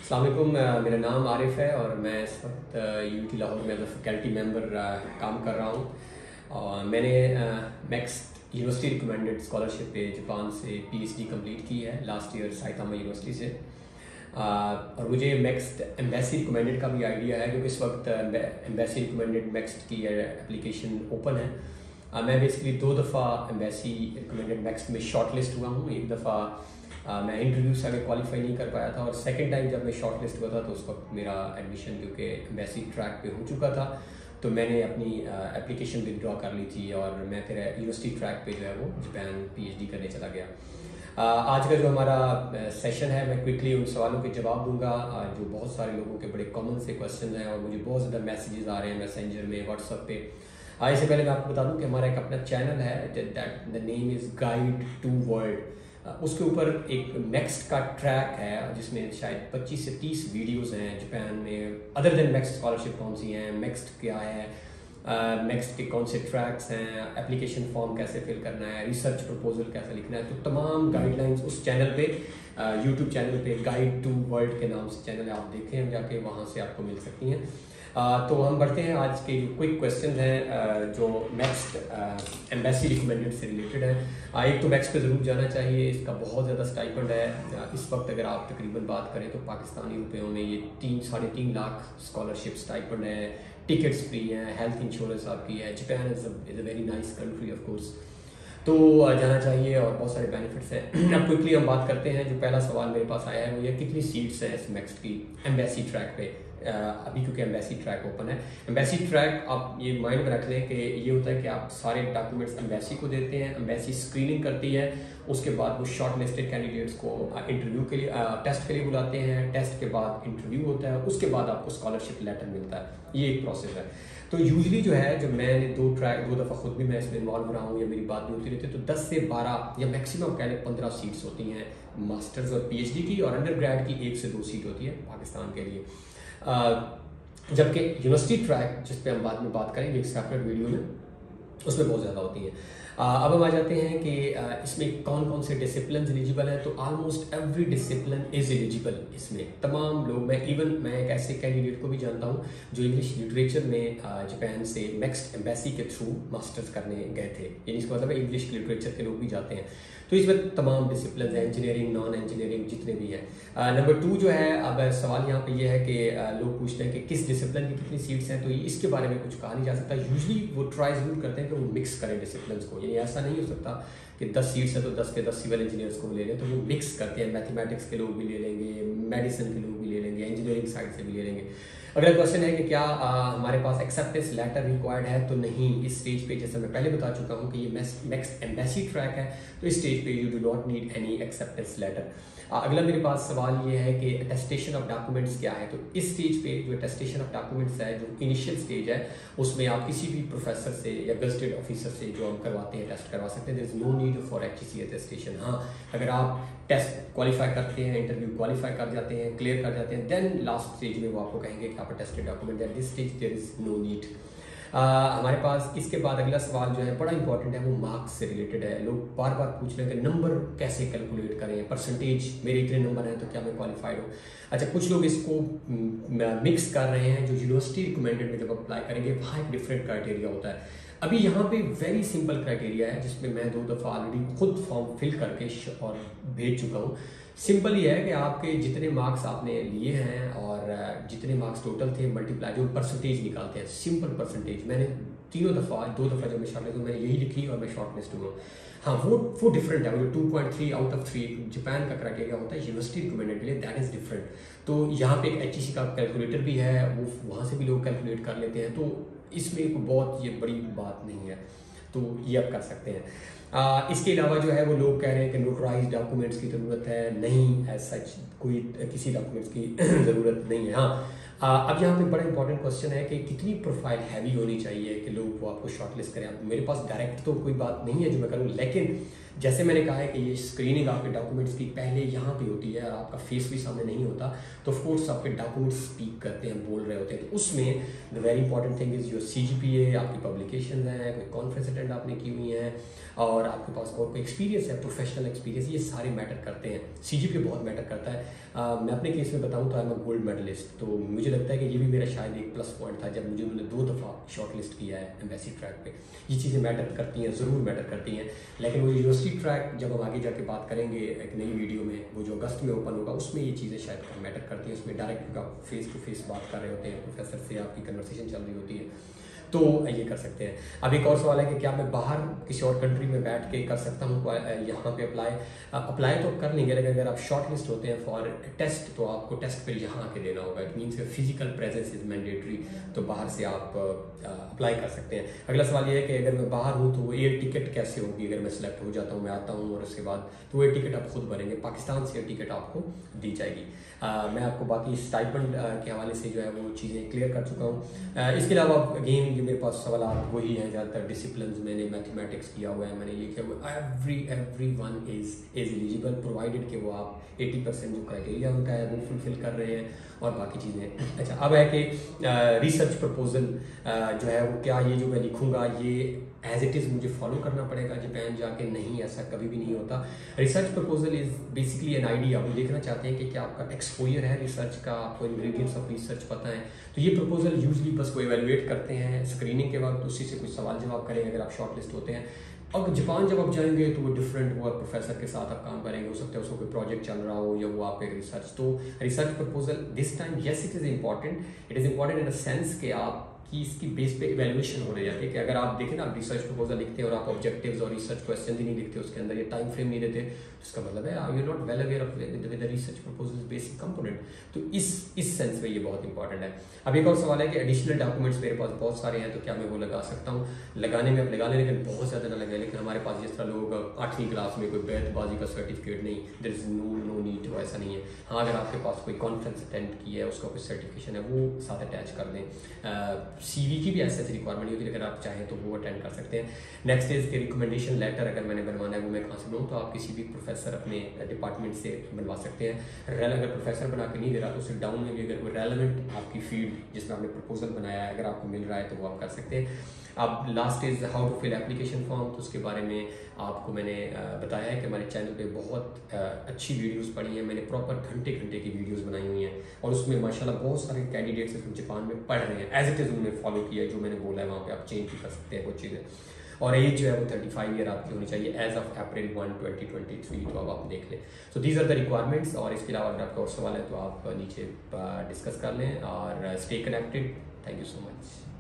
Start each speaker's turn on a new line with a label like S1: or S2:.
S1: अस्सलाम वालेकुम। मेरा नाम आरिफ है और मैं इस वक्त यूटी लाहौर में एज अ फैकल्टी मेंबर काम कर रहा हूँ। और मैंने नेक्स्ट यूनिवर्सिटी रिकमेंडेड स्कॉलरशिप पे जापान से पीएचडी कंप्लीट की है लास्ट ईयर साइतामा यूनिवर्सिटी से। और मुझे नेक्स्ट एम्बेसी रिकमेंडेड का भी आइडिया है क्योंकि इस वक्त एम्बेसी रिकमेंडेड नेक्स्ट की एप्लीकेशन ओपन है। मैं बेसिकली 2 दफ़ा एम्बेसी रिकमेंडेड नेक्स्ट में शॉर्ट लिस्ट हुआ हूँ। एक दफ़ा मैं इंटरव्यू से आगे क्वालिफाई नहीं कर पाया था और सेकंड टाइम जब मैं शॉर्ट लिस्ट हुआ था तो उस वक्त मेरा एडमिशन क्योंकि एम्बेसी ट्रैक पे हो चुका था तो मैंने अपनी एप्लीकेशन विदड्रॉ कर ली थी और मैं फिर यूनिवर्सिटी ट्रैक पे जो है वो जापान पीएचडी करने चला गया। आज का जो हमारा सेशन है मैं क्विकली उन सवालों के जवाब दूंगा जो बहुत सारे लोगों के बड़े कॉमन से क्वेश्चन हैं और मुझे बहुत ज़्यादा मैसेजेस आ रहे हैं मैसेंजर में, व्हाट्सएप पे। इससे पहले मैं आपको बता दूं कि हमारा एक अपना चैनल है that the name is guide to world. उसके ऊपर एक नेक्स्ट का ट्रैक है जिसमें शायद 25 से 30 वीडियोस हैं जापान में। अदर देन नेक्स्ट स्कॉलरशिप कौन सी हैं, नेक्स्ट क्या है, नेक्स्ट के कौन से ट्रैक्स हैं, एप्लीकेशन फॉर्म कैसे फिल करना है, रिसर्च प्रपोजल कैसे लिखना है, तो तमाम गाइडलाइंस उस चैनल पे यूट्यूब चैनल पे गाइड टू वर्ल्ड के नाम से चैनल है, आप देखें जाके, वहाँ से आपको मिल सकती हैं। तो हम बढ़ते हैं आज के जो क्विक क्वेश्चन हैं जो नेक्स्ट एम्बेसी रिकमेंडेड से रिलेटेड है। एक तो मैक्स पे ज़रूर जाना चाहिए, इसका बहुत ज़्यादा स्टाइपेंड है। इस वक्त अगर आप तकरीबन बात करें तो पाकिस्तानी रुपयों में ये 3-3.5 लाख स्कॉलरशिप स्टाइपेंड है, टिकट्स फ्री हैं, हेल्थ इंश्योरेंस आपकी है। Japan is a very nice country of course, तो जाना चाहिए और बहुत सारे बेनिफिट्स हैं। अब क्विकली हम बात करते हैं। जो पहला सवाल मेरे पास आया है वो ये कितनी सीट्स हैं इस नेक्स्ट की एम्बेसी ट्रैक पे। अभी क्योंकि एम्बेसी ट्रैक ओपन है, एम्बेसी ट्रैक आप ये माइंड में रख लें कि ये होता है कि आप सारे डॉक्यूमेंट्स एम्बेसी को देते हैं, एम्बेसी स्क्रीनिंग करती है, उसके बाद वो शॉर्ट लिस्टेड कैंडिडेट्स को इंटरव्यू के लिए टेस्ट के लिए बुलाते हैं, टेस्ट के बाद इंटरव्यू होता है, उसके बाद आपको स्कॉलरशिप लेटर मिलता है। ये एक प्रोसेस है। तो यूजली जो है, जब मैंने 2 दफ़ा खुद भी मैं इसमें इन्वॉल्व रहा हूँ या मेरी बात भी होती रहती है, तो 10 से 12 या मैक्सिमम कह लें 15 सीट्स होती हैं मास्टर्स और पीएचडी की, और अंडर ग्रेड की 1 से 2 सीट होती है पाकिस्तान के लिए। जबकि यूनिवर्सिटी ट्रैक जिस पे हम बाद में बात करेंगे एक सेपरेट वीडियो में, उसमें बहुत ज़्यादा होती हैं। अब हम आ जाते हैं कि इसमें कौन कौन से डिसिप्लिन एलिजिबल हैं। तो almost every discipline is eligible. इसमें तमाम लोग, मैं एक ऐसे कैंडिडेट को भी जानता हूँ जो इंग्लिश लिटरेचर में जापान से नेक्स्ट एम्बेसी के थ्रू मास्टर्स करने गए थे, यानी इसका मतलब इंग्लिश लिटरेचर के लोग भी जाते हैं। तो इसमें तमाम डिसिप्लिन है, इंजीनियरिंग, नॉन इंजीनियरिंग, जितने भी हैं। नंबर 2 जो है, अब सवाल यहाँ पे ये है कि लोग पूछते हैं कि किस डिसिप्लिन की कितनी सीट्स हैं, तो इसके बारे में कुछ कहा नहीं जा सकता। यूजली वो ट्राई जरूर करते हैं कि वो मिक्स करें डिसिप्लिन को, यानी ऐसा नहीं हो सकता कि 10 सीट्स है तो 10 के 10 सिविल इंजीनियर्स को ले लें, तो वो मिक्स करते हैं। मैथमेटिक्स के लोग भी ले लेंगे, मेडिसिन के लोग भी ले लेंगे, इंजीनियरिंग साइड से भी ले लेंगे। अगला क्वेश्चन है कि क्या हमारे पास एक्सेप्टेंस लेटर रिक्वायर्ड है, तो नहीं। इस स्टेज पे, जैसे मैं पहले बता चुका हूँ कि ये नेक्स्ट एम्बेसी ट्रैक है, तो इस स्टेज पे you do not need any acceptance letter. अगला मेरे पास सवाल ये है कि अटेस्टेशन ऑफ डॉक्यूमेंट्स क्या है। तो इस स्टेज पे जो अटेस्टेशन ऑफ डॉक्यूमेंट्स है, जो इनिशियल स्टेज है, उसमें आप किसी भी प्रोफेसर से या गजेटेड ऑफिसर से जो हम करवाते हैं टेस्ट करवा सकते हैं। There is no need for HEC attestation. हाँ, अगर आप टेस्ट क्वालिफाई करते हैं, इंटरव्यू क्वालिफाई कर जाते हैं, क्लियर कर जाते हैं, देन लास्ट स्टेज में वो आपको कहेंगे कि आप attested document. At this stage there is no need. हमारे पास इसके बाद अगला सवाल जो है बड़ा इंपॉर्टेंट है, वो मार्क्स से रिलेटेड है। लोग बार बार पूछ रहे हैं कि नंबर कैसे कैलकुलेट करें, परसेंटेज, मेरे इतने नंबर हैं तो क्या मैं क्वालिफाइड हूँ। अच्छा, कुछ लोग इसको मिक्स कर रहे हैं। जो यूनिवर्सिटी रिकमेंडेड में जब अप्लाई करेंगे वहाँ एक डिफरेंट क्राइटेरिया होता है। अभी यहाँ पे वेरी सिंपल क्राइटेरिया है जिसमें मैं 2 दफ़ा ऑलरेडी खुद फॉर्म फिल करके और भेज चुका हूँ। सिंपल ये है कि आपके जितने मार्क्स आपने लिए हैं और जितने मार्क्स टोटल थे मल्टीप्लाई, जो परसेंटेज निकालते हैं, सिंपल परसेंटेज। मैंने 2 दफ़ा जब मैं शॉर्ट, तो मैंने यही लिखी और मैं शॉर्ट लिस्ट हुआ। हाँ, वो डिफरेंट है। वो जो 2.3 आउट ऑफ 3 जापान का क्राइटेरिया होता है यूनिवर्सिटी रिकमेंडेड के लिए, दैट इज़ डिफरेंट। तो यहाँ पे एक एचईसी का कैलकुलेटर भी है, वो वहाँ से भी लोग कैलकुलेट कर लेते हैं। तो इसमें एक बहुत ये बड़ी बात नहीं है, तो ये आप कर सकते हैं। इसके अलावा जो है वो लोग कह रहे हैं कि नोटराइज डॉक्यूमेंट्स की ज़रूरत है। नहीं, एज सच कोई किसी डॉक्यूमेंट्स की ज़रूरत नहीं है। हाँ, अब यहाँ पे बड़ा इंपॉर्टेंट क्वेश्चन है कि कितनी प्रोफाइल हैवी होनी चाहिए कि लोग वो आपको शॉर्टलिस्ट करें। मेरे पास डायरेक्ट तो कोई बात नहीं है जो मैं करूँ, लेकिन जैसे मैंने कहा है कि ये स्क्रीनिंग आपके डॉक्यूमेंट्स की पहले यहाँ पे होती है और आपका फेस भी सामने नहीं होता, तो ऑफकोर्स आपके डॉक्यूमेंट्स स्पीक करते हैं, बोल रहे होते हैं। तो उसमें the very important thing is your CGPA, आपकी पब्लिकेशन है, कोई कॉन्फ्रेंस अटेंड आपने की हुई हैं, और और आपके पास और कोई एक्सपीरियंस है, प्रोफेशनल एक्सपीरियंस, ये सारे मैटर करते हैं। CGPA बहुत मैटर करता है। मैं अपने केस में बताऊं तो आई एम गोल्ड मेडलिस्ट, तो मुझे लगता है कि ये भी मेरा शायद एक प्लस पॉइंट था जब मुझे उन्होंने 2 दफ़ा शॉर्ट लिस्ट किया है एम्बेसी ट्रैक पे। ये चीज़ें मैटर करती हैं, ज़रूर मैटर करती हैं। लेकिन वो यूनिवर्सिटी ट्रैक जब हम आगे जाके बात करेंगे एक नई वीडियो में, वो जो अगस्त में ओपन होगा, उसमें ये चीज़ें शायद मैटर करती हैं। उसमें डायरेक्ट आप फेस टू फेस बात कर रहे होते हैं, प्रोफेसर से आपकी कन्वर्सेशन चल रही होती है, तो ये कर सकते हैं। अब एक और सवाल है कि क्या मैं बाहर किसी और कंट्री में बैठ के कर सकता हूँ यहाँ पे अप्लाई तो कर लेंगे, लेकिन अगर आप शॉर्ट लिस्ट होते हैं फॉर टेस्ट तो आपको टेस्ट फिर यहाँ आके देना होगा। It means physical presence is mandatory, तो बाहर से आप अप्लाई कर सकते हैं। अगला सवाल ये है कि अगर मैं बाहर हूँ तो वो एयर टिकट कैसे होगी? अगर मैं सिलेक्ट हो जाता हूँ, मैं आता हूँ और उसके बाद तो एयर टिकट आप खुद भरेंगे, पाकिस्तान से एयर टिकट आपको दी जाएगी। मैं आपको बाकी स्टाइपेंड के हवाले से जो है वो चीज़ें क्लियर कर चुका हूँ। इसके अलावा अगेन मेरे पास सवाल वही हैं ज़्यादातर। डिसिप्लिन मैंने मैथमेटिक्स किया हुआ है, मैंने ये किया हुआ है। Every one is eligible provided कि वो आप 80% जो क्राइटेरिया उनका है वो फुलफिल कर रहे हैं और बाकी चीज़ें। अच्छा, अब है कि रिसर्च प्रपोजल जो है वो क्या ये जो मैं लिखूँगा ये एज इट इज़ मुझे फॉलो करना पड़ेगा जापान जाके? नहीं, ऐसा कभी भी नहीं होता। Research proposal is basically an idea. वो देखना चाहते हैं कि क्या आपका एक्सपोजर है रिसर्च का, आपको इंग्रेडिएंट्स ऑफ रिसर्च पता है। तो ये प्रपोजल यूजली बस वो इवेलुएट करते हैं स्क्रीनिंग के वक्त, उसी से कुछ सवाल जवाब करेंगे अगर आप शॉर्ट लिस्ट होते हैं। और जापान जब आप जाएंगे तो वो डिफरेंट, वो प्रोफेसर के साथ आप काम करेंगे, हो सकता है उसको कोई प्रोजेक्ट चल रहा हो या वो आप एक रिसर्च। तो research proposal this time yes it is important. It is important in a sense कि आप कि इसकी बेस पे इवैल्यूएशन होने जाती है कि अगर आप देखें ना, आप रिसर्च प्रपोजल लिखते हैं और आप ऑब्जेक्टिव्स और रिसर्च क्वेश्चन ही नहीं लिखते उसके अंदर, ये टाइम फ्रेम नहीं देते, तो इसका मतलब है you not well aware of with the research proposal basic component. तो इस सेंस में ये बहुत इंपॉर्टेंट है। अब एक और सवाल है कि एडिशनल डॉक्यूमेंट्स मेरे पास बहुत सारे हैं, तो क्या मैं वो लगा सकता हूँ? लगाने में आप लगा लें, लेकिन बहुत ज़्यादा ना लगाए। लेकिन हमारे पास जिस तरह लोग 8वीं क्लास में कोई बैतबाजी का सर्टिफिकेट नहीं, देयर इज नो नीड, वो ऐसा नहीं है। हाँ, अगर आपके पास कोई कॉन्फ्रेंस अटेंड की है, उसका कोई सर्टिफिकेशन है, वो साथ अटैच कर दें। CV की भी ऐसे रिक्वायरमेंट नहीं होती, अगर आप चाहें तो वो अटेंड कर सकते हैं। नेक्स्ट इज के रिकमेंडेशन लेटर अगर मैंने बनवाना है वो मैं कहाँ से बनूँ? तो आप किसी भी प्रोफेसर अपने डिपार्टमेंट से बनवा सकते हैं। अगर प्रोफेसर बना के नहीं दे रहा तो उसे डाउन में भी अगर कोई रेलेवेंट आपकी फील्ड जिसमें आपने प्रपोजल बनाया है अगर आपको मिल रहा है तो वो आप कर सकते हैं। अब last is how to fill application form. तो उसके बारे में आपको मैंने बताया है कि हमारे चैनल पे बहुत अच्छी वीडियोस पड़ी हैं। मैंने प्रॉपर घंटे की वीडियोस बनाई हुई हैं और उसमें माशाल्लाह बहुत सारे कैंडिडेट्स जापान में पढ़ रहे हैं, एज इट इज़ उन्होंने फॉलो किया है जो मैंने बोला है। वहाँ पे आप चेंज भी कर सकते हैं कुछ चीज़ें। और एज जो है वो 35 ईयर आपकी होनी चाहिए एज ऑफ अप्रैल 1, 2023। तो अब आप देख लें। So these are the requirements. और इसके अलावा अगर आपका और सवाल है तो आप नीचे डिस्कस कर लें और stay connected. Thank you so much.